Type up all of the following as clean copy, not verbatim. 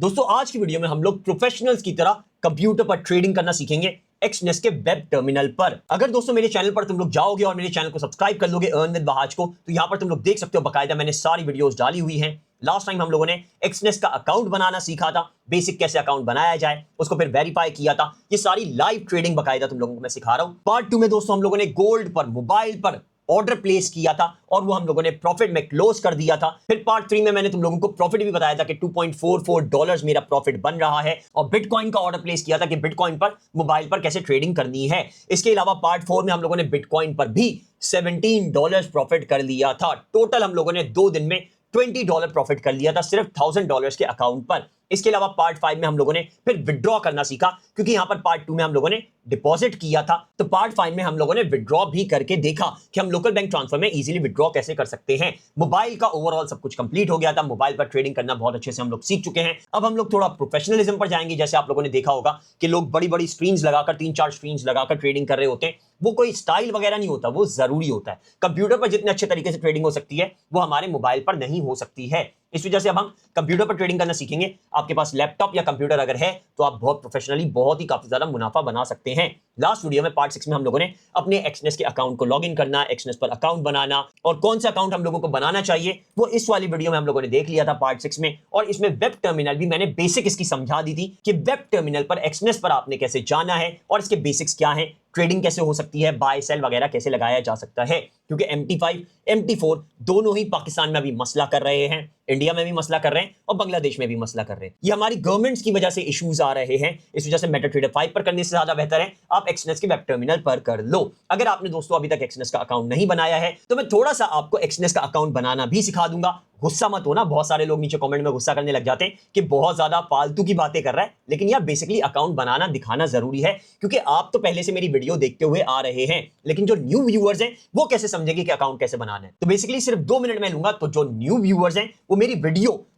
दोस्तों आज की वीडियो में हम लोग प्रोफेशनल्स की तरह कंप्यूटर पर ट्रेडिंग करना सीखेंगे एक्सनेस के वेब टर्मिनल पर। अगर दोस्तों मेरे चैनल पर तुम लोग जाओगे और मेरे चैनल को सब्सक्राइब कर लोगे अर्न विद बहाज को, तो यहां पर तुम लोग देख सकते हो बकायदा मैंने सारी वीडियोस डाली हुई हैं। लास्ट टाइम हम लोगों ने एक्सनेस का अकाउंट बनाना सीखा था, बेसिक कैसे अकाउंट बनाया जाए, उसको फिर वेरीफाई किया था। ये सारी लाइव ट्रेडिंग बकायदा तुम लोगों को मैं सिखा रहा हूं। पार्ट 2 में दोस्तों हम लोगों ने गोल्ड पर मोबाइल पर ऑर्डर प्लेस किया था और वो हम लोगों ने प्रॉफिट में क्लोज कर दिया था। फिर पार्ट 3 में मैंने तुम लोगों को प्रॉफिट भी बताया था कि $2.44 मेरा प्रॉफिट बन रहा है, और बिटकॉइन का ऑर्डर प्लेस किया था कि बिटकॉइन पर मोबाइल पर कैसे ट्रेडिंग करनी है। इसके अलावा पार्ट 4 में हम लोगों ने बिटकॉइन पर भी $17 प्रॉफिट कर लिया था। टोटल हम लोगों ने 2 दिन में $20 प्रॉफिट कर लिया था सिर्फ $1000 के अकाउंट पर। इसके अलावा पार्ट 5 में हम लोगों ने फिर विड्रॉ करना सीखा, क्योंकि यहां पर पार्ट 2 में हम लोगों ने डिपॉजिट किया था, तो पार्ट 5 में हम लोगों ने विड्रॉ भी करके देखा कि हम लोकल बैंक ट्रांसफर में इजीली विड्रॉ कैसे कर सकते हैं। मोबाइल का ओवरऑल सब कुछ कंप्लीट हो गया था, मोबाइल पर ट्रेडिंग करना बहुत अच्छे से हम लोग सीख चुके हैं। अब हम लोग थोड़ा प्रोफेशनलिज्म पर जाएंगे। जैसे आप लोगों ने देखा होगा कि लोग बड़ी बड़ी स्क्रीन्स लगाकर 3-4 स्क्रीन्स लगाकर ट्रेडिंग कर रहे होते हैं। वो कोई स्टाइल वगैरह नहीं होता, वो जरूरी होता है। कंप्यूटर पर जितने अच्छे तरीके से ट्रेडिंग हो सकती है वो हमारे मोबाइल पर नहीं हो सकती है। इस वजह से अब हम कंप्यूटर पर ट्रेडिंग करना सीखेंगे। आपके पास लैपटॉप या कंप्यूटर अगर है तो आप बहुत प्रोफेशनली बहुत ही काफी ज्यादा मुनाफा बना सकते हैं। लास्ट वीडियो में पार्ट 6 में हम लोगों ने अपने एक्सनेस के अकाउंट को लॉगिन करना, एक्सनेस पर अकाउंट बनाना और कौन सा अकाउंट हम लोगों को बनाना चाहिए वो इस वाली वीडियो में हम लोगों ने देख लिया था पार्ट 6 में। और इसमें वेब टर्मिनल भी मैंने बेसिक इसकी समझा दी थी कि वेब टर्मिनल पर एक्सनेस पर आपने कैसे जाना है और इसके बेसिक्स क्या है, ट्रेडिंग कैसे हो सकती है, बाय सेल वगैरह कैसे लगाया जा सकता है। क्योंकि MT5 MT4 दोनों ही पाकिस्तान में अभी मसला कर रहे हैं, इंडिया में भी मसला कर रहे हैं और बांग्लादेश में भी मसला कर रहे हैं। ये हमारी गवर्नमेंट्स की वजह से इश्यूज आ रहे हैं। इस वजह से मेटाट्रेडर 5 पर करने से ज्यादा बेहतर है आप एक्सनेस के वेब टर्मिनल पर कर लो। अगर आपने दोस्तों अभी तक एक्सनेस का अकाउंट नहीं बनाया है तो मैं थोड़ा सा आपको एक्सनेस का अकाउंट बनाना भी सिखा दूंगा। गुस्सा मत होना, बहुत सारे लोग नीचे कमेंट में गुस्सा करने लग जाते हैं कि बहुत ज्यादा फालतू की बातें कर रहा है, लेकिन यार बेसिकली अकाउंट बनाना दिखाना जरूरी है, क्योंकि आप तो पहले से मेरी वीडियो देखते हुए आ रहे हैं, लेकिन जो न्यू व्यूअर्स हैं वो कैसे समझेंगे कि अकाउंट कैसे बनाना है। तो बेसिकली सिर्फ 2 मिनट में लूंगा। तो जो न्यू व्यूअर्स हैं वो मेरी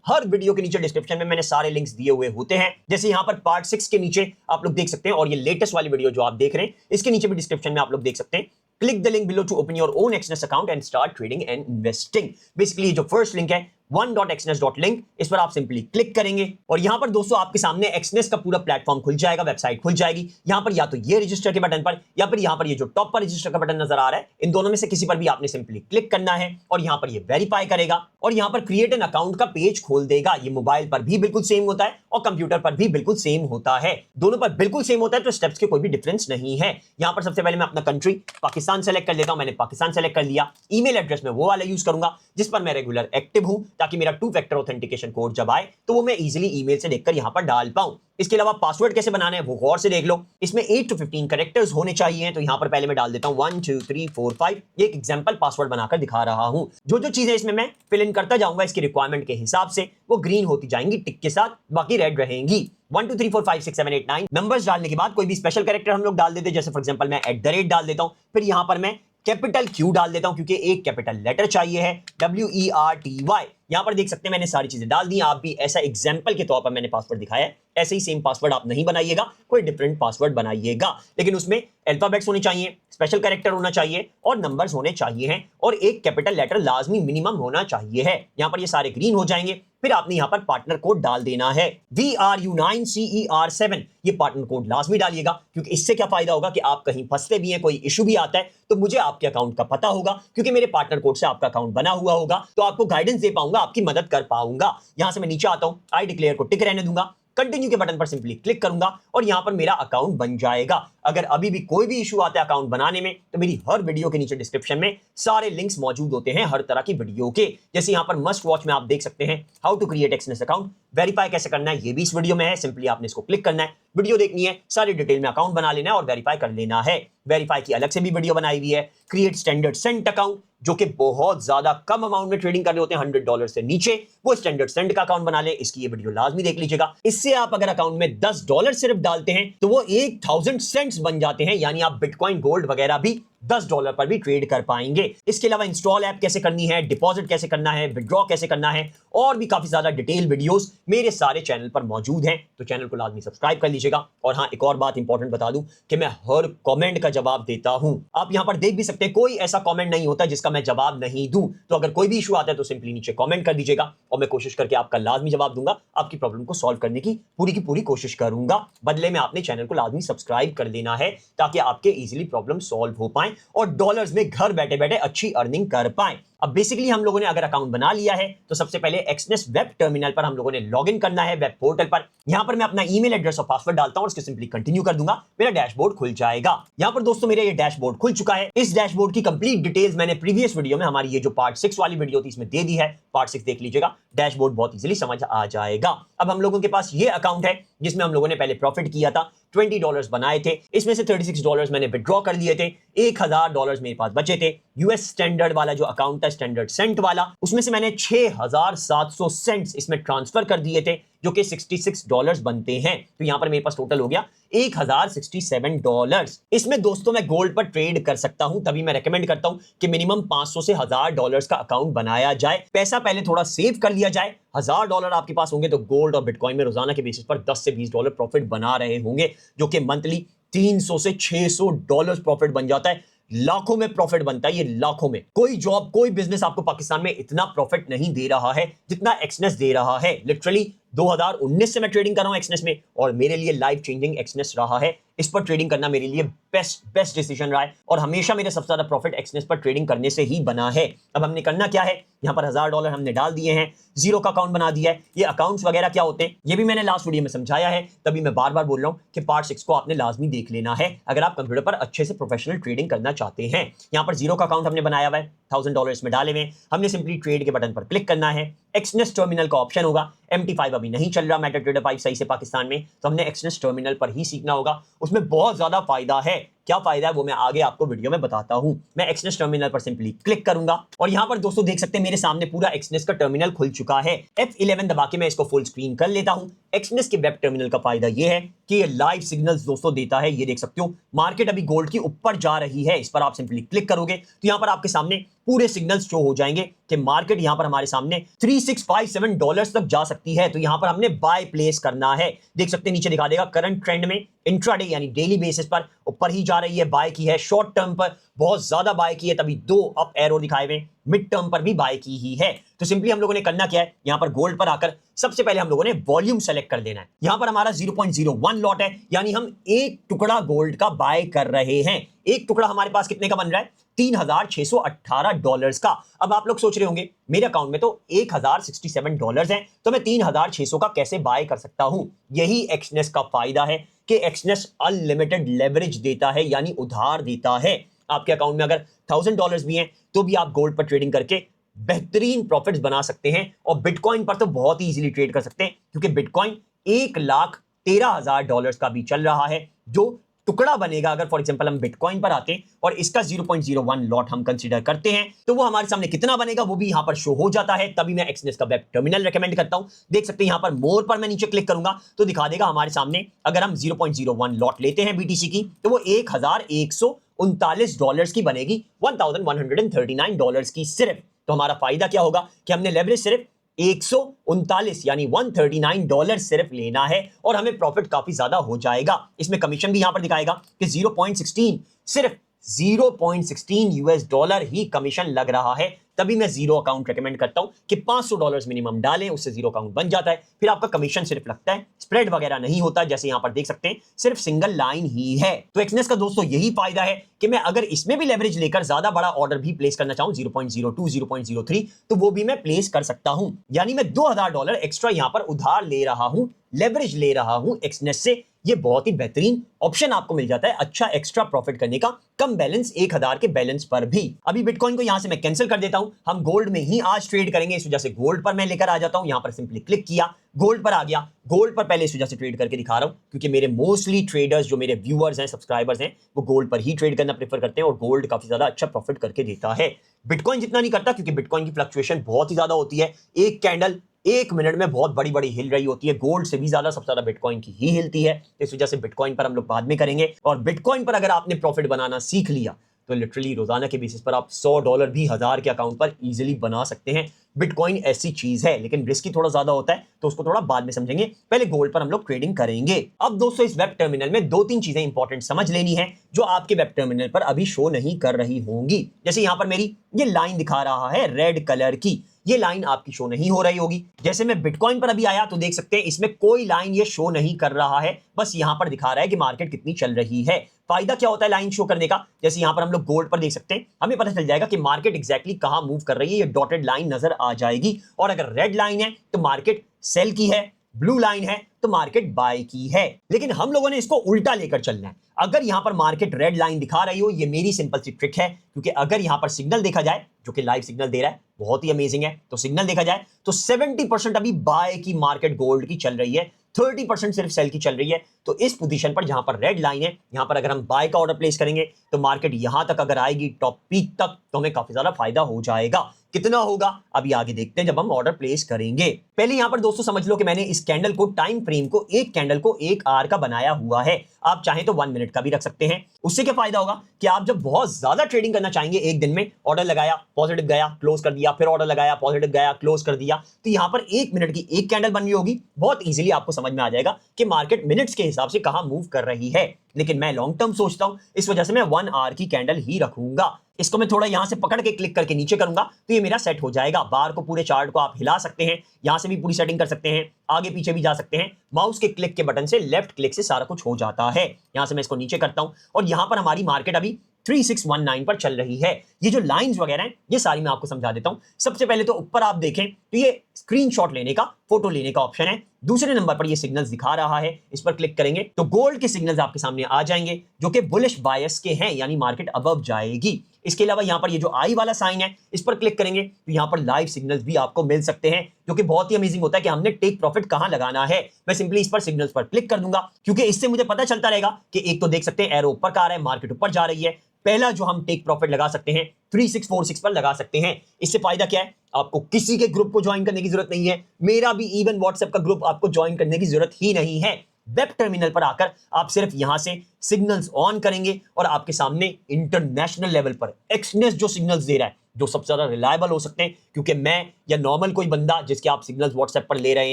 हर वीडियो के नीचे डिस्क्रिप्शन में मैंने सारे लिंक्स दिए हुए होते हैं। जैसे यहां पर पार्ट 6 के नीचे आप लोग देख सकते हैं, और ये लेटेस्ट वाली वीडियो जो आप देख रहे हैं इसके नीचे भी डिस्क्रिप्शन में आप लोग देख सकते हैं। Click the link below to open your own Exness account and start trading and investing. Basically जो फर्स्ट लिंक है one.exnes.link, इस पर आप सिंपली क्लिक करेंगे और यहां पर दोस्तों आपके सामने एक्सनेस का पूरा प्लेटफॉर्म खुल जाएगा, वेबसाइट खुल जाएगी। यहां पर या तो ये रजिस्टर के बटन पर या फिर यहां पर ये जो टॉप पर रजिस्टर का बटन नजर आ रहा है, इन दोनों में से किसी पर भी आपने सिंपली क्लिक करना है और यहां पर ये वेरीफाई करेगा और यहां पर क्रिएट एन अकाउंट का पेज खोल देगा। ये मोबाइल पर भी बिल्कुल सेम होता है और कंप्यूटर पर भी बिल्कुल सेम होता है, दोनों पर बिल्कुल सेम होता है, तो स्टेप्स के कोई भी डिफरेंस नहीं है। यहां पर सबसे पहले मैं अपना कंट्री पाकिस्तान सेलेक्ट कर लेता हूं। मैंने पाकिस्तान सेलेक्ट कर लिया। ईमेल एड्रेस में वो वाला यूज करूंगा जिस पर मैं रेगुलर एक्टिव हूं, ताकि मेरा 2 फैक्टर ऑथेंटिकेशन कोड जब आए तो वो मैं इजीली ईमेल से देखकर यहां पर डाल पाऊं। इसके अलावा पासवर्ड कैसे बनाना है वो गौर से देख लो। इसमें 8 to 15 कैरेक्टर्स होने चाहिए, तो यहां पर पहले मैं डाल देता हूं 1 2 3 4 5। ये एक एग्जांपल पासवर्ड बनाकर दिखा रहा हूं। जो जो चीजें इसमें मैं फिल इन करता जाऊंगा इसकी रिक्वायरमेंट के हिसाब से वो ग्रीन होती जाएंगी टिक के साथ, बाकी रेड रहेंगी। 1 2 3 4 5 6 7 8 9 नंबर्स डालने के बाद कोई भी स्पेशल कैरेक्टर हम लोग डाल देते हैं। जैसे फॉर एग्जांपल मैं @ डाल देता हूं, फिर यहां पर मैं कैपिटल Q डाल देता हूं क्योंकि एक कैपिटल लेटर चाहिए है, WERTY। यहां पर देख सकते हैं मैंने सारी चीजें डाल दी। आप भी ऐसा एग्जांपल के तौर पर मैंने पासवर्ड दिखाया है, ऐसे ही सेम पासवर्ड आप नहीं बनाइएगा, कोई डिफरेंट पासवर्ड बनाइएगा, लेकिन उसमें अल्फाबेट्स होने चाहिए, स्पेशल कैरेक्टर होना चाहिए और नंबर्स होने चाहिए हैं और एक कैपिटल लेटर लाजमी मिनिमम होना चाहिए है। यहां पर ये सारे ग्रीन हो जाएंगे। फिर आपने यहां पर पार्टनर कोड डाल देना है VRU9CER7। ये पार्टनर कोड लाजमी डालिएगा, क्योंकि इससे क्या फायदा होगा कि आप कहीं फंसते भी हैं, कोई इशू भी आता है तो मुझे आपके अकाउंट का पता होगा, क्योंकि मेरे पार्टनर कोड से आपका अकाउंट बना हुआ होगा, तो आपको गाइडेंस दे पाऊंगा, आपकी मदद कर पाऊंगा। यहां से मैं नीचे आता हूं, आई डिक्लेयर को टिक रहने दूंगा, कंटिन्यू के बटन पर सिंपली क्लिक करूंगा और यहां पर मेरा अकाउंट बन जाएगा। अगर अभी भी कोई भी इशू आता है अकाउंट बनाने में तो मेरी हर वीडियो के नीचे डिस्क्रिप्शन में सारे लिंक्स मौजूद होते हैं हर तरह की वीडियो के। जैसे यहां पर मस्ट वॉच में आप देख सकते हैं how to create Exness account, verify कैसे करना है ये भी इस वीडियो में है। सिंपली आपने इसको क्लिक करना है, वीडियो देखनी है, सारी डिटेल में अकाउंट बना लेना है और वेरीफाई कर लेना है। वेरीफाई की अलग से भी वीडियो बनाई हुई है। क्रिएट स्टैंडर्ड सेंट अकाउंट, जो कि बहुत ज्यादा कम अमाउंट में ट्रेडिंग कर रहे होते हैं $100 से नीचे, वो स्टैंडर्ड सेंट का अकाउंट बना ले, इसकी ये वीडियो लाजमी देख लीजिएगा। इससे आप अगर अकाउंट में $10 सिर्फ डालते हैं तो वो 1000 सेंट्स बन जाते हैं, यानी आप बिटकॉइन गोल्ड वगैरह भी $10 पर भी ट्रेड कर पाएंगे। इसके अलावा इंस्टॉल ऐप कैसे करनी है, डिपॉजिट कैसे करना है, विड्रॉ कैसे करना है और भी काफी ज्यादा डिटेल वीडियोस मेरे सारे चैनल पर मौजूद हैं, तो चैनल को लाजमी सब्सक्राइब कर लीजिएगा। और हाँ, एक और बात इंपॉर्टेंट बता दूं कि मैं हर कमेंट का जवाब देता हूं। आप यहां पर देख भी सकते हैं, कोई ऐसा कमेंट नहीं होता जिसका मैं जवाब नहीं दूं। तो अगर कोई भी इशू आता है तो सिंपली नीचे कमेंट कर दीजिएगा और मैं कोशिश करके आपका लाजमी जवाब दूंगा, आपकी प्रॉब्लम को सॉल्व करने की पूरी कोशिश करूंगा। बदले में आपने चैनल को लाजमी सब्सक्राइब कर लेना है ताकि आपके इजीली प्रॉब्लम सॉल्व हो पाए और डॉलर्स में घर बैठे बैठे अच्छी अर्निंग कर पाए। अब बेसिकली हम लोगों ने अगर अकाउंट बना लिया है तो सबसे पहले एक्सनेस वेब टर्मिनल पर हम लोगों ने लॉगिन करना है वेब पोर्टल पर। यहां पर मैं अपना ईमेल एड्रेस और पासवर्ड डालता हूं और इसको सिंपली कंटिन्यू कर दूंगा, मेरा डैशबोर्ड खुल जाएगा। यहां पर दोस्तों मेरा ये डैशबोर्ड खुल चुका है। इस डैशबोर्ड की कंप्लीट डिटेल्स मैंने प्रीवियस वीडियो में, हमारी ये जो पार्ट 6 वाली वीडियो थी, इसमें दे दी है। पार्ट 6 देख लीजिएगा, डैशबोर्ड बहुत इजीली समझ आ जाएगा। अब हम लोगों के पास ये अकाउंट है जिसमें हम लोगों ने पहले प्रॉफिट किया था, $20 बनाए थे, इसमें से $36 मैंने विड्रॉ कर लिए थे, $1000 मेरे पास बचे थे। यूएस स्टैंडर्ड वाला जो अकाउंट था, स्टैंडर्ड सेंट वाला, उसमें से मैंने 6700 सेंट्स इसमें ट्रांसफर कर दिए थे जो कि $66 बनते हैं। तो यहां पर मेरे पास टोटल हो गया $1067। इसमें दोस्तों मैं गोल्ड पर ट्रेड कर सकता हूं, तभी मैं रेकमेंड करता हूं कि मिनिमम $500 से $1000 का अकाउंट बनाया जाए। पैसा पहले थोड़ा सेव कर लिया जाए। $1000 आपके पास होंगे तो गोल्ड और बिटकॉइन में रोजाना के बेसिस पर $10 से $20 प्रॉफिट बना रहे होंगे, जो कि मंथली $300 से $600 प्रॉफिट बन जाता है। लाखों में प्रॉफिट बनता है, ये लाखों में। कोई जॉब, कोई बिजनेस आपको पाकिस्तान में इतना प्रॉफिट नहीं दे रहा है जितना एक्सनेस दे रहा है। लिटरली 2019 से मैं ट्रेडिंग कर रहा हूं एक्सनेस में और मेरे लिए लाइफ चेंजिंग एक्सनेस रहा है। इस पर ट्रेडिंग करना मेरे लिए बेस्ट डिसीजन रहा है और हमेशा मेरे सबसे ज्यादा प्रॉफिट एक्सनेस पर ट्रेडिंग करने से ही बना है। अब हमने करना क्या है, यहां पर $1000 हमने डाल दिए हैं, जीरो का अकाउंट बना दिया है। ये अकाउंट्स वगैरह क्या होते हैं ये भी मैंने लास्ट वीडियो में समझाया है, तभी मैं बार बार बोल रहा हूं कि पार्ट 6 को आपने लाजमी देख लेना है अगर आप कंप्यूटर पर अच्छे से प्रोफेशनल ट्रेडिंग करना चाहते हैं। यहां पर जीरो का अकाउंट हमने बनाया हुआ है, $1000 में डाले हुए। हमने सिंपली ट्रेड के बटन पर क्लिक करना है, एक्सनेस टर्मिनल का ऑप्शन होगा। MT5 अभी नहीं चल रहा MetaTrader 5 सही से पाकिस्तान में, तो हमने एक्सनेस टर्मिनल पर ही सीखना होगा। उसमें बहुत ज्यादा फायदा है। क्या फायदा है वो मैं आगे आपको वीडियो में बताता हूं। मैं एक्सनेस टर्मिनल पर सिंपली क्लिक करूंगा और यहां पर दोस्तों देख सकते हैं मेरे सामने पूरा एक्सनेस का टर्मिनल खुल चुका है। F11 दबा के मैं इसको फुल स्क्रीन कर लेता हूं। एक्सनेस के वेब टर्मिनल का फायदा ये है कि ये लाइव सिग्नल्स दोस्तों देता है। ये देख सकते हो मार्केट अभी गोल्ड की ऊपर जा रही है, इस पर आप सिंपली क्लिक करोगे तो यहां पर आपके सामने पूरे सिग्नल्स शो हो जाएंगे कि मार्केट यहां पर हमारे सामने $3657 तक जा सकती है। तो यहां पर हमने बाय प्लेस करना है। देख सकते हैं नीचे दिखा देगा करंट ट्रेंड में इंट्राडे यानी डेली बेसिस पर ऊपर ही जा रही है, बाय की है। शॉर्ट टर्म पर बहुत ज्यादा बाय की है, तभी 2 अप एरो दिखाए हुए। मिड टर्म पर भी बाय की ही है। तो सिंपली हम लोगों ने करना क्या है, यहां पर गोल्ड पर आकर सबसे पहले हम लोगों ने वॉल्यूम सेलेक्ट कर लेना है। यहां पर हमारा 0.01 लॉट है, यानी हम एक टुकड़ा गोल्ड का बाय कर रहे हैं। एक टुकड़ा हमारे पास कितने का बन रहा है, $3618 का। अब आप लोग सोच रहे होंगे मेरे अकाउंट में तो $1067 है, तो मैं 3600 का कैसे बाय कर सकता हूं। यही एक्सनेस का फायदा है कि एक्सनेस अनलिमिटेड लेवरेज देता है, यानी उधार देता है। आपके अकाउंट में अगर $1000 भी हैं तो भी आप गोल्ड पर ट्रेडिंग करके बेहतरीन प्रॉफिट्स बना सकते हैं। और बिटकॉइन पर तो बहुत ही इजीली ट्रेड कर सकते हैं, क्योंकि बिटकॉइन $1,13,000 का भी चल रहा है। जो टुकड़ा बनेगा, अगर फॉर एग्जांपल हम बिटकॉइन पर आते हैं और इसका 0.01 लॉट हम कंसीडर करते हैं, तो वो हमारे सामने कितना बनेगा वो भी यहां पर शो हो जाता है। तभी मैं एक्सनेस का वेब टर्मिनल रेकमेंड करता हूं। देख सकते हैं यहां पर मोर पर मैं नीचे क्लिक करूंगा तो दिखा देगा हमारे सामने, अगर हम 0.01 लॉट लेते हैं BTC की, तो वो $1139 की बनेगी, $1139 की सिर्फ। तो हमारा फायदा क्या होगा कि हमने लेवरेज सिर्फ 139 यानी $139 सिर्फ लेना है और हमें प्रॉफिट काफी ज्यादा हो जाएगा। इसमें कमीशन भी यहां पर दिखाएगा कि 0.16 सिर्फ $0.16 ही कमीशन लग रहा है। तभी मैं जीरो अकाउंट रेकमेंड करता हूं कि $500 मिनिमम डालें, उससे जीरो अकाउंट बन जाता है। फिर आपका कमीशन सिर्फ लगता है, स्प्रेड वगैरह नहीं होता। जैसे यहां पर देख सकते हैं सिर्फ सिंगल लाइन ही है। तो एक्सनेस का दोस्तों यही फायदा है कि मैं अगर इसमें भी लेवरेज लेकर ज्यादा बड़ा ऑर्डर भी प्लेस करना चाहूं 0.02 0.03 तो वो भी मैं प्लेस कर सकता हूं। यानी मैं $2000 एक्स्ट्रा यहां पर उधार ले रहा हूं, लेवरेज ले रहा हूं एक्सनेस से। ये बहुत ही बेहतरीन ऑप्शन आपको मिल जाता है अच्छा एक्स्ट्रा प्रॉफिट करने का, कम बैलेंस 1000 के बैलेंस पर भी। अभी बिटकॉइन को यहां से मैं कैंसिल कर देता हूं, हम गोल्ड में ही आज ट्रेड करेंगे। इस वजह से गोल्ड पर मैं लेकर आ जाता हूं। यहां पर सिंपली क्लिक किया, गोल्ड पर आ गया। गोल्ड पर पहले इस वजह से ट्रेड करके दिखा रहा हूं क्योंकि मेरे मोस्टली ट्रेडर्स जो मेरे व्यूअर्स हैं, सब्सक्राइबर्स हैं, वो गोल्ड पर ही ट्रेड करना प्रेफर करते हैं और गोल्ड काफी ज्यादा अच्छा प्रॉफिट करके देता है। बिटकॉइन जितना नहीं करता क्योंकि बिटकॉइन की फ्लक्चुएशन बहुत ही ज्यादा होती है। एक कैंडल 1 मिनट में बहुत बड़ी बड़ी हिल रही होती है। गोल्ड से भी ज्यादा सबसे ज्यादा बिटकॉइन की ही हिलती है। इस वजह से बिटकॉइन पर हम लोग बाद में करेंगे। और बिटकॉइन पर अगर आपने प्रॉफिट बनाना सीख लिया तो लिटरली रोजाना के बेसिस पर आप $100 भी 1000 के अकाउंट पर इजीली बना सकते हैं। बिटकॉइन ऐसी चीज है, लेकिन रिस्क थोड़ा ज्यादा होता है, तो उसको थोड़ा बाद में समझेंगे। पहले गोल्ड पर हम लोग ट्रेडिंग करेंगे। अब दोस्तों इस वेब टर्मिनल में 2-3 चीजें इंपॉर्टेंट समझ लेनी है जो आपके वेब टर्मिनल पर अभी शो नहीं कर रही होंगी। जैसे यहां पर मेरी ये लाइन दिखा रहा है रेड कलर की, ये लाइन आपकी शो नहीं हो रही होगी। जैसे मैं बिटकॉइन पर अभी आया तो देख सकते हैं इसमें कोई लाइन ये शो नहीं कर रहा है, बस यहां पर दिखा रहा है कि मार्केट कितनी चल रही है। फायदा क्या होता है लाइन शो करने का? जैसे यहां पर हम लोग गोल्ड पर देख सकते हैं, हमें पता चल जाएगा कि मार्केट एग्जैक्टली कहां मूव कर रही है, ये डॉटेड लाइन नजर आ जाएगी। और अगर रेड लाइन है तो मार्केट सेल की है, ब्लू लाइन है तो मार्केट बाय की है। लेकिन हम लोगों ने इसको उल्टा लेकर चलना है। अगर यहां पर मार्केट रेड लाइन दिखा रही हो, ये मेरी सिंपल सी ट्रिक है, क्योंकि अगर यहां पर सिग्नल देखा जाए, जो कि लाइव सिग्नल दे रहा है, बहुत ही अमेजिंग है, तो सिग्नल देखा जाए तो 70% अभी बाय की मार्केट गोल्ड की चल रही है, 30% सिर्फ सेल की चल रही है। तो इस पोजीशन पर जहां पर रेड लाइन है, यहां पर अगर हम बाय का ऑर्डर प्लेस करेंगे तो मार्केट यहां तक अगर आएगी टॉप पीक तक, तो हमें काफी ज्यादा फायदा हो जाएगा। कितना होगा अभी आगे देखते हैं जब हम ऑर्डर प्लेस करेंगे। पहले यहां पर दोस्तों समझ लो कि मैंने इस कैंडल को, टाइम फ्रेम को, एक कैंडल को 1 आवर का बनाया हुआ है। आप चाहें तो 1 मिनट का भी रख सकते हैं। उससे क्या फायदा होगा कि आप जब बहुत ज्यादा ट्रेडिंग करना चाहेंगे एक दिन में, ऑर्डर लगाया, पॉजिटिव गया, क्लोज कर दिया, फिर ऑर्डर लगाया, पॉजिटिव गया, क्लोज कर दिया, तो यहां पर 1 मिनट की एक कैंडल बन रही होगी। बहुत इजीली आपको समझ में आ जाएगा कि मार्केट मिनट्स के हिसाब से कहां मूव कर रही है। लेकिन मैं लॉन्ग टर्म सोचता हूं, इस वजह से मैं 1 आवर की कैंडल ही रखूंगा। इसको मैं थोड़ा यहां से पकड़ के क्लिक करके नीचे करूंगा तो ये मेरा सेट हो जाएगा। बार को, पूरे चार्ट को आप हिला सकते हैं, यहां से भी पूरी सेटिंग कर सकते हैं, आगे पीछे भी जा सकते हैं। माउस के क्लिक के बटन से, लेफ्ट क्लिक से सारा कुछ हो जाता है। यहां से मैं इसको नीचे करता हूं और यहां पर हमारी मार्केट अभी 3619 पर चल रही है। ये जो लाइंस वगैरह हैं ये सारी मैं आपको समझा देता हूं। सबसे पहले तो ऊपर आप देखें तो ये स्क्रीनशॉट लेने का, फोटो लेने का ऑप्शन है। दूसरे नंबर पर ये सिग्नल्स दिखा रहा है, इस पर क्लिक करेंगे तो गोल्ड के सिग्नल्स आपके सामने आ जाएंगे जो कि बुलिश बायस के हैं, यानी मार्केट अबव जाएगी। इसके अलावा यहां पर ये जो आई वाला साइन है, इस पर क्लिक करेंगे तो यहां पर लाइव सिग्नल्स भी आपको मिल सकते हैं, जो कि बहुत ही अमेजिंग होता है कि हमने टेक प्रॉफिट कहां लगाना है। मैं सिंपली इस पर सिग्नल्स पर क्लिक कर दूंगा, क्योंकि इससे मुझे पता चलता रहेगा कि एक तो देख सकते हैं एरो ऊपर का आ रहा है, मार्केट ऊपर जा रही है। पहला जो हम टेक प्रॉफिट लगा सकते हैं 3646 पर लगा सकते हैं। इससे फायदा क्या है? आपको किसी के ग्रुप को ज्वाइन करने की जरूरत नहीं है, मेरा भी इवन व्हाट्सएप का ग्रुप आपको ज्वाइन करने की जरूरत ही नहीं है। वेब टर्मिनल पर आकर आप सिर्फ यहां से सिग्नल्स ऑन करेंगे और आपके सामने इंटरनेशनल लेवल पर एक्सनेस जो सिग्नल्स दे रहा है, जो सबसे ज्यादा रिलायबल हो सकते हैं, क्योंकि मैं या नॉर्मल कोई बंदा जिसके आप सिग्नल्स व्हाट्सएप पर ले रहे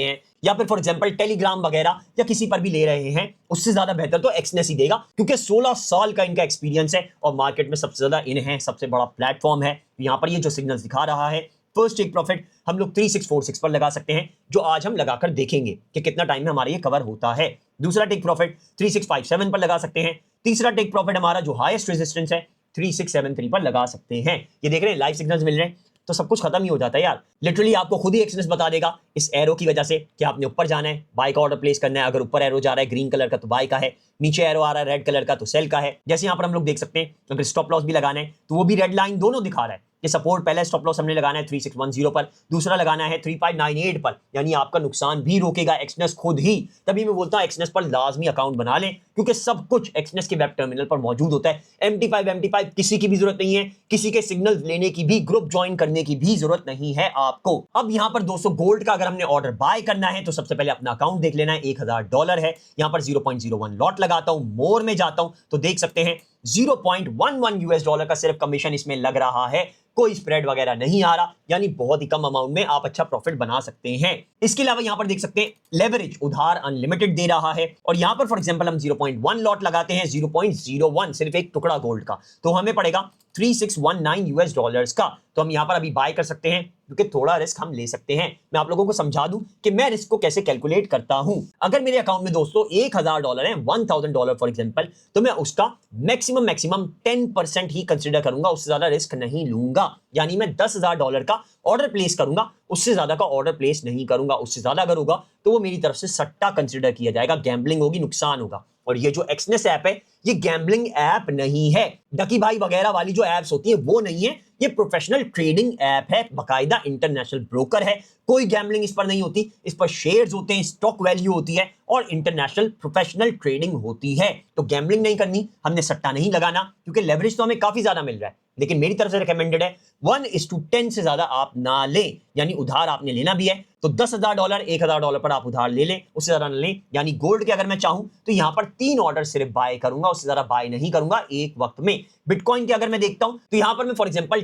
हैं, या फिर फॉर एग्जांपल टेलीग्राम वगैरह या किसी पर भी ले रहे हैं, उससे ज्यादा बेहतर तो एक्सनेस ही देगा, क्योंकि 16 साल का इनका एक्सपीरियंस है और मार्केट में सबसे ज्यादा इन्हें सबसे बड़ा प्लेटफॉर्म है। यहां पर ये जो सिग्नल्स दिखा रहा है, फर्स्ट टेक प्रॉफिट हम लोग 3646 पर लगा सकते हैं, जो आज हम लगाकर देखेंगे कि कितना टाइम में हमारा ये कवर होता है। दूसरा टेक प्रॉफिट 3657 पर लगा सकते हैं। तीसरा टेक प्रॉफिट हमारा जो हाईएस्ट रेजिस्टेंस है 3673 पर लगा सकते हैं। ये देख रहे हैं लाइव सिग्नल्स मिल रहे हैं, तो सब कुछ खत्म ही हो जाता है यार। लिटरली आपको खुद ही एक्सनेस बता देगा इस एरो की वजह से कि आपने ऊपर जाना है, बाय का ऑर्डर प्लेस करना है। अगर ऊपर एरो जा रहा है ग्रीन कलर का तो बाय का है, नीचे एरो आ रहा है रेड कलर का तो सेल का है। जैसे यहां पर हम लोग देख सकते हैं, अगर स्टॉप लॉस भी लगाना है तो वो भी रेड लाइन दोनों दिखा रहा है। ये सपोर्ट, पहला स्टॉप लॉस हमने लगाना है 3610 पर, दूसरा लगाना है 3598 पर, यानी आपका नुकसान भी रोकेगा एक्सनेस खुद ही। तभी मैं बोलता हूं एक्सनेस पर लाजमी अकाउंट बना लें, क्योंकि सब कुछ एक्सनेस के वेब टर्मिनल पर मौजूद होता है। MT5 किसी की भी जरूरत नहीं है, किसी के सिग्नल लेने की भी, ग्रुप ज्वाइन करने की भी जरूरत नहीं है आपको। अब यहां पर दोस्तों गोल्ड का अगर हमने ऑर्डर बाय करना है तो सबसे पहले अपना अकाउंट देख लेना है। $1000 है, यहां पर 0.01 लॉट लगाता हूं, मोर में जाता हूं तो देख सकते हैं $0.11 का सिर्फ कमीशन इसमें लग रहा है, कोई स्प्रेड वगैरह नहीं आ रहा, यानी बहुत ही कम अमाउंट में आप अच्छा प्रॉफिट बना सकते हैं। इसके अलावा यहां पर देख सकते हैं लेवरेज उधार अनलिमिटेड दे रहा है, और यहां पर फॉर एग्जांपल हम 0.1 लॉट लगाते हैं, 0.01 सिर्फ एक टुकड़ा गोल्ड का, तो हमें पड़ेगा $3619 का। तो हम यहां पर अभी बाय कर सकते हैं, क्योंकि थोड़ा रिस्क हम ले सकते हैं। मैं आप लोगों को समझा दूं कि मैं रिस्क को कैसे कैलकुलेट करता हूं। अगर मेरे अकाउंट में दोस्तों $1000 है, $1000 फॉर एग्जांपल, तो मैं उसका मैक्सिमम 10% ही कंसीडर करूंगा, उससे ज्यादा रिस्क नहीं लूंगा। यानी मैं $10,000 का ऑर्डर प्लेस करूंगा, उससे ज्यादा का ऑर्डर प्लेस नहीं करूंगा। उससे ज्यादा अगर होगा तो वो मेरी तरफ से सट्टा कंसीडर किया जाएगा, गैम्बलिंग होगी, नुकसान होगा। और ये जो एक्सनेस ऐप है ये गैम्बलिंग ऐप नहीं है, डकी भाई वगैरह वाली जो ऐप्स होती है वो नहीं है, ये प्रोफेशनल ट्रेडिंग ऐप है, बाकायदा इंटरनेशनल ब्रोकर है। कोई गैम्बलिंग इस पर नहीं होती, इस पर शेयर्स होते हैं, स्टॉक वैल्यू होती है और इंटरनेशनल प्रोफेशनल ट्रेडिंग होती है। तो गैम्बलिंग नहीं करनी, हमने सट्टा नहीं लगाना, क्योंकि लेवरेज तो हमें काफी ज्यादा मिल रहा है, लेकिन मेरी तरफ से रिकमेंडेड है 1:10 से ज्यादा आप ना लें, यानी उधार आपने लेना भी है तो $10,000 $1,000 पर आप उधार ले लें, उससे ज्यादा न लें। यानी गोल्ड के अगर मैं चाहूं तो यहां पर 3 ऑर्डर सिर्फ बाय करूंगा, उससे ज्यादा बाय नहीं करूंगा एक वक्त में। बिटकॉइन के अगर मैं देखता हूं तो यहां पर मैं फॉर एग्जांपल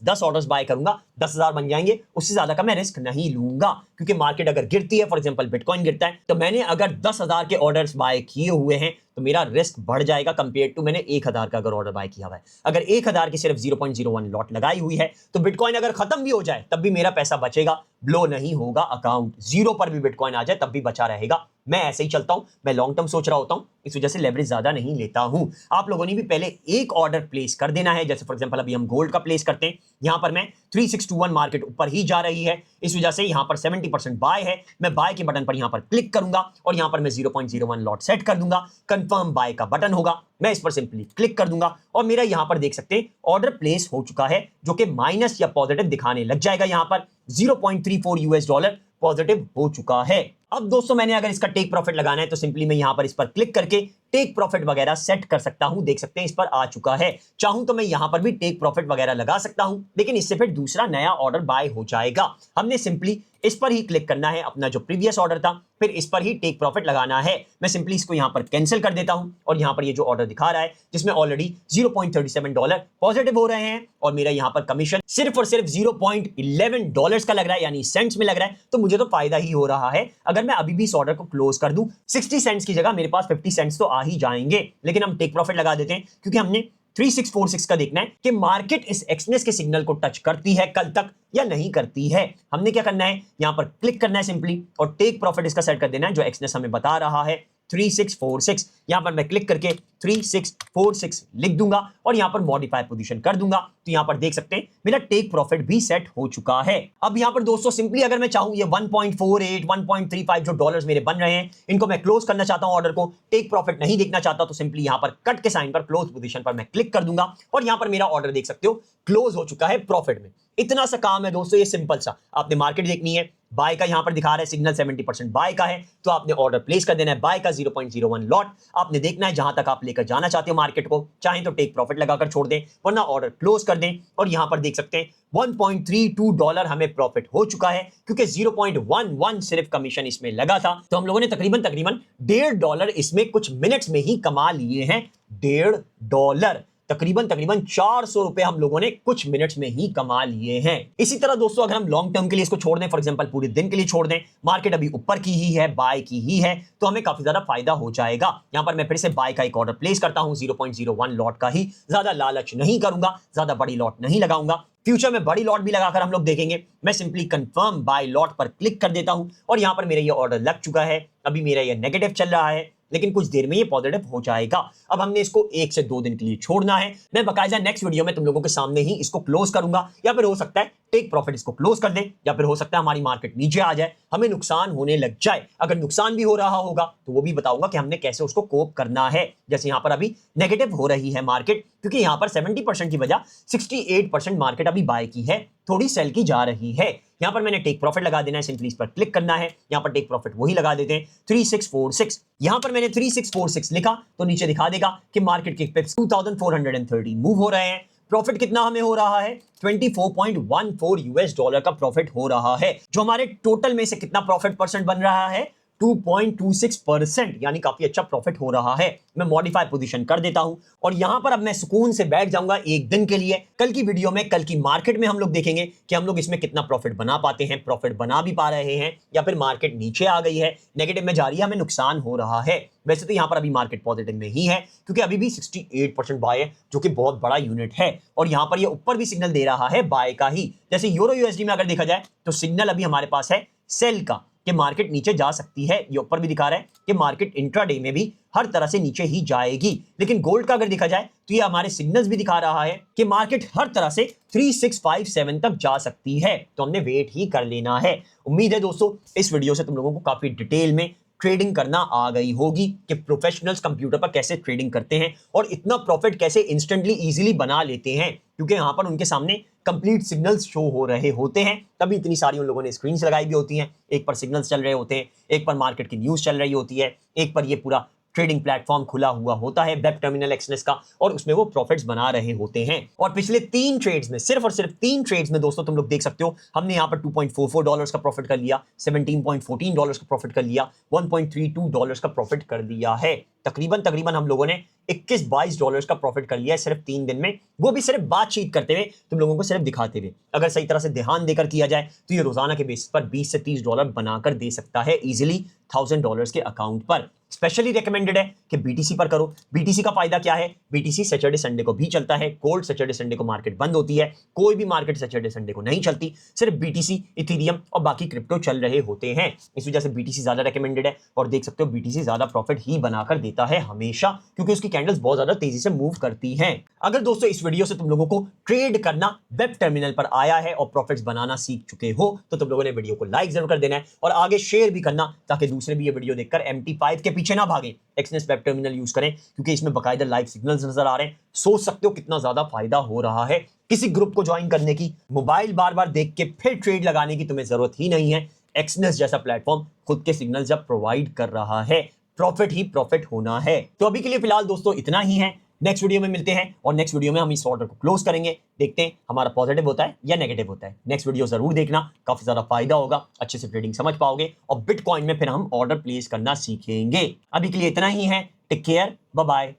10 ऑर्डर्स बाय करूंगा, 10,000 बन जाएंगे, उससे ज्यादा का मैं रिस्क नहीं लूंगा। क्योंकि मार्केट अगर गिरती है, फॉर एग्जांपल बिटकॉइन गिरता है, तो मैंने अगर 10,000 के ऑर्डर्स बाय किए हुए हैं तो मेरा रिस्क बढ़ जाएगा कंपेयर टू मैंने 1,000 का अगर ऑर्डर बाय किया हुआ है। अगर 1,000 की सिर्फ 0.01 लॉट लगाई हुई है तो बिटकॉइन अगर खत्म भी हो जाए तब भी मेरा पैसा बचेगा, ब्लो नहीं होगा अकाउंट। जीरो पर भी बिटकॉइन आ जाए तब भी बचा रहेगा। मैं ऐसे ही चलता हूं, मैं लॉन्ग टर्म सोच रहा होता हूं, इस वजह से लेवरेज ज्यादा नहीं लेता हूं। आप लोगों ने भी पहले एक ऑर्डर प्लेस कर देना है। जैसे फॉर एग्जांपल अभी हम गोल्ड का प्लेस करते हैं, यहां पर मैं 3621 मार्केट ऊपर ही जा रही है, इस वजह से यहां पर 70% बाय है। मैं बाय के बटन पर यहां पर क्लिक करूंगा और यहां पर मैं 0.01 लॉट सेट कर दूंगा। कंफर्म बाय का बटन होगा, मैं इस पर सिंपली क्लिक कर दूंगा और मेरा यहां पर देख सकते हैं ऑर्डर प्लेस हो चुका है, जो कि माइनस या पॉजिटिव दिखाने लग जाएगा। यहां पर $0.34 पॉजिटिव हो चुका है। अब दोस्तों मैंने अगर इसका टेक प्रॉफिट लगाना है तो सिंपली मैं यहां पर इस पर क्लिक करके टेक प्रॉफिट वगैरह सेट कर सकता हूं। देख सकते हैं इस पर आ चुका है। चाहूं तो मैं यहां पर भी टेक प्रॉफिट वगैरह लगा सकता हूं, लेकिन इससे फिर दूसरा नया ऑर्डर बाय हो जाएगा। हमने सिंपली इस पर ही क्लिक करना है, अपना जो प्रीवियस ऑर्डर था, फिर इस पर ही टेक प्रॉफिट लगाना है। मैं सिंपली इसको यहां पर कैंसिल कर देता हूं और यहां पर ये जो ऑर्डर दिखा रहा है जिसमें ऑलरेडी $0.37 पॉजिटिव हो रहे हैं और मेरा यहां पर कमीशन सिर्फ और सिर्फ $0.11 का लग रहा है, यानी सेंट्स में लग रहा है, तो मुझे तो फायदा ही हो रहा है। अगर मैं अभी भी इस ऑर्डर को क्लोज कर दूं, 60 सेंट्स की जगह मेरे पास 50 सेंट्स तो आ ही जाएंगे। लेकिन हम टेक प्रॉफिट लगा देते हैं क्योंकि हमने 3646 का देखना है कि मार्केट इस एक्सनेस के सिग्नल को टच करती है कल तक या नहीं करती है। हमने क्या करना है, यहां पर क्लिक करना है सिंपली और टेक प्रॉफिट इसका सेट कर देना है जो एक्सनेस हमें बता रहा है 3646। यहां पर मैं क्लिक करके 3646 लिख दूंगा और यहां पर मॉडिफाई पोजीशन कर दूंगा, तो यहां पर देख सकते हैं मेरा टेक प्रॉफिट भी सेट हो चुका है। अब यहां पर दोस्तों सिंपली अगर मैं चाहूं ये 1.48 1.35 जो डॉलर्स मेरे बन रहे हैं, इनको मैं क्लोज करना चाहता हूं ऑर्डर को, टेक प्रॉफिट नहीं देखना चाहता, तो सिंपली यहां पर कट के साइन पर क्लोज पोजीशन पर मैं क्लिक कर दूंगा और यहां पर मेरा ऑर्डर देख सकते हो क्लोज हो चुका है प्रॉफिट में। इतना सा काम है दोस्तों, ये सिंपल सा। आपने मार्केट देखनी है, बाय का यहां पर दिखा रहा है सिग्नल 70% बाय का है, तो आपने ऑर्डर प्लेस कर देना है बाय का 0.01 लॉट। आपने देखना है जहां तक आप लेकर जाना चाहते हो मार्केट को, चाहे तो टेक प्रॉफिट लगाकर छोड़ दें वरना ऑर्डर क्लोज कर दें। और यहां पर देख सकते हैं $1.32 हमें प्रॉफिट हो चुका है क्योंकि 0.11 सिर्फ कमीशन इसमें लगा था। तो हम लोगों ने तकरीबन $1.5 इसमें कुछ मिनट्स में ही कमा लिए हैं। $1.5 तकरीबन 400 रुपए हम लोगों ने कुछ मिनट्स में ही कमा लिए हैं। इसी तरह दोस्तों अगर हम लॉन्ग टर्म के लिए इसको छोड़ दें, फॉर एग्जांपल पूरे दिन के लिए छोड़ दें, मार्केट अभी ऊपर की ही है, बाय की ही है, तो हमें काफी ज्यादा फायदा हो जाएगा। यहां पर मैं फिर से बाय का एक ऑर्डर प्लेस करता हूं 0.01 लॉट का ही, ज्यादा लालच नहीं करूंगा, ज्यादा बड़ी लॉट नहीं लगाऊंगा। फ्यूचर में बड़ी लॉट भी लगाकर हम लोग देखेंगे। मैं सिंपली कंफर्म बाय लॉट पर क्लिक कर देता हूं और यहां पर मेरा ये ऑर्डर लग चुका है। अभी मेरा ये नेगेटिव चल रहा है लेकिन कुछ देर में ये पॉजिटिव हो जाएगा। अब हमने इसको 1 से 2 दिन के लिए छोड़ना है। मैं बकायदा नेक्स्ट वीडियो में तुम लोगों के सामने ही इसको क्लोज करूंगा, या फिर हो सकता है टेक प्रॉफिट इसको क्लोज कर दे, या फिर हो सकता है हमारी मार्केट नीचे आ जाए, हमें नुकसान होने लग जाए। अगर नुकसान भी हो रहा होगा तो वो भी बताऊंगा कि हमने कैसे उसको कोप करना है। जैसे यहां पर अभी नेगेटिव हो रही है मार्केट क्योंकि यहां पर 70% की वजह 68% मार्केट अभी बाय की है, थोड़ी सेल की जा रही है। यहां पर मैंने टेक प्रॉफिट लगा देना है, सिंपली इस पर क्लिक करना है। यहां पर टेक प्रॉफिट वही लगा देते हैं 3646। यहां पर मैंने 3646 लिखा तो नीचे दिखा देगा कि मार्केट के पिप्स 2430 मूव हो रहे हैं। प्रॉफिट कितना हमें हो रहा है, $24.14 का प्रॉफिट हो रहा है, जो हमारे टोटल में से कितना प्रॉफिट परसेंट बन रहा है, 2.26%, यानी काफी अच्छा प्रॉफिट हो रहा है। मैं मॉडिफाई पोजीशन कर देता हूं और यहां पर अब मैं सुकून से बैठ जाऊंगा एक दिन के लिए। कल की वीडियो में, कल की मार्केट में हम लोग देखेंगे कि हम लोग इसमें कितना प्रॉफिट बना पाते हैं, प्रॉफिट बना भी पा रहे हैं या फिर मार्केट नीचे आ गई है, नेगेटिव में जा रही है, हमें नुकसान हो रहा है। वैसे तो यहां पर अभी मार्केट पॉजिटिव में ही है क्योंकि अभी भी 68% बाय है, जो कि बहुत बड़ा यूनिट है। और यहां पर ये ऊपर भी सिग्नल दे रहा है बाय का ही। जैसे यूरो यूएसडी में अगर देखा जाए तो सिग्नल अभी हमारे पास है सेल का, कि मार्केट नीचे जा सकती है। ये ऊपर भी दिखा रहा है कि मार्केट इंट्राडे में भी हर तरह से नीचे ही जाएगी। लेकिन गोल्ड का अगर देखा जाए तो ये हमारे सिग्नल्स भी दिखा रहा है कि मार्केट हर तरह से 3657 तक जा सकती है, तो हमने वेट ही कर लेना है। उम्मीद है दोस्तों इस वीडियो से तुम लोगों को काफी डिटेल में ट्रेडिंग करना आ गई होगी कि प्रोफेशनल्स कंप्यूटर पर कैसे ट्रेडिंग करते हैं और इतना प्रॉफिट कैसे इंस्टेंटली इजीली बना लेते हैं, क्योंकि यहां पर उनके सामने कंप्लीट सिग्नल्स शो हो रहे होते हैं, तभी इतनी सारी उन लोगों ने स्क्रीन्स लगाई भी होती हैं। एक पर सिग्नल्स चल रहे होते हैं, एक पर मार्केट की न्यूज चल रही होती है, एक पर ये पूरा ट्रेडिंग प्लेटफॉर्म खुला हुआ होता है वेब टर्मिनल एक्सनेस का, और उसमें वो प्रॉफिट्स बना रहे होते हैं। और पिछले 3 ट्रेड्स में, सिर्फ और सिर्फ 3 ट्रेड्स में दोस्तों तुम लोग देख सकते हो, हमने यहां पर $2.44 का प्रॉफिट कर लिया, $17.14 का प्रॉफिट कर लिया, $1.32 का प्रॉफिट कर दिया है। तकरीबन हम लोगों ने $21-22 का प्रॉफिट कर लिया है सिर्फ 3 दिन में, वो भी सिर्फ बातचीत करते हुए, तुम लोगों को सिर्फ दिखाते हुए। अगर सही तरह से ध्यान देकर किया जाए तो ये रोजाना के बेसिस पर $20 से $30 बनाकर दे सकता है इजीली $1000 के अकाउंट पर। स्पेशली रिकमेंडेड है कि बीटीसी पर करो। बीटीसी का फायदा क्या है? बीटीसी सैटरडे संडे को भी चलता है, कोल्ड सैटरडे संडे को मार्केट बंद होती है, कोई भी मार्केट सैटरडे संडे को नहीं चलती, सिर्फ बीटीसी, इथेरियम और बाकी क्रिप्टो चल रहे होते हैं। इस वजह से बीटीसी ज्यादा रिकमेंडेड है, और देख सकते हो बीटीसी ज्यादा प्रॉफिट ही बनाकर देता है हमेशा, क्योंकि उसकी कैंडल्स बहुत ज्यादा तेजी से मूव करती हैं। अगर दोस्तों इस वीडियो से तुम लोगों को ट्रेड करना वेब टर्मिनल पर आया है और प्रॉफिट्स बनाना सीख चुके हो, तो तुम लोगों ने वीडियो को लाइक जरूर कर देना है और आगे शेयर भी करना, ताकि दूसरे भी ये वीडियो देखकर MT5 के पीछे ना भागे, एक्सनेस वेब टर्मिनल यूज करें, क्योंकि इसमें बकायदा लाइव सिग्नल्स नजर आ रहे हैं। सोच सकते हो कितना ज्यादा फायदा हो रहा है। किसी ग्रुप को ज्वाइन करने की, मोबाइल बार बार देख के फिर ट्रेड लगाने की तुम्हें जरूरत ही नहीं है। एक्सनेस जैसा प्लेटफॉर्म खुद के सिग्नल जब प्रोवाइड कर रहा है, प्रॉफिट ही प्रॉफिट होना है। तो अभी के लिए फिलहाल दोस्तों इतना ही है। नेक्स्ट वीडियो में मिलते हैं, और नेक्स्ट वीडियो में हम इस ऑर्डर को क्लोज करेंगे। देखते हैं हमारा पॉजिटिव होता है या नेगेटिव होता है। नेक्स्ट वीडियो जरूर देखना, काफी ज्यादा फायदा होगा, अच्छे से ट्रेडिंग समझ पाओगे, और बिटकॉइन में फिर हम ऑर्डर प्लेस करना सीखेंगे। अभी के लिए इतना ही है। Take care, bye bye.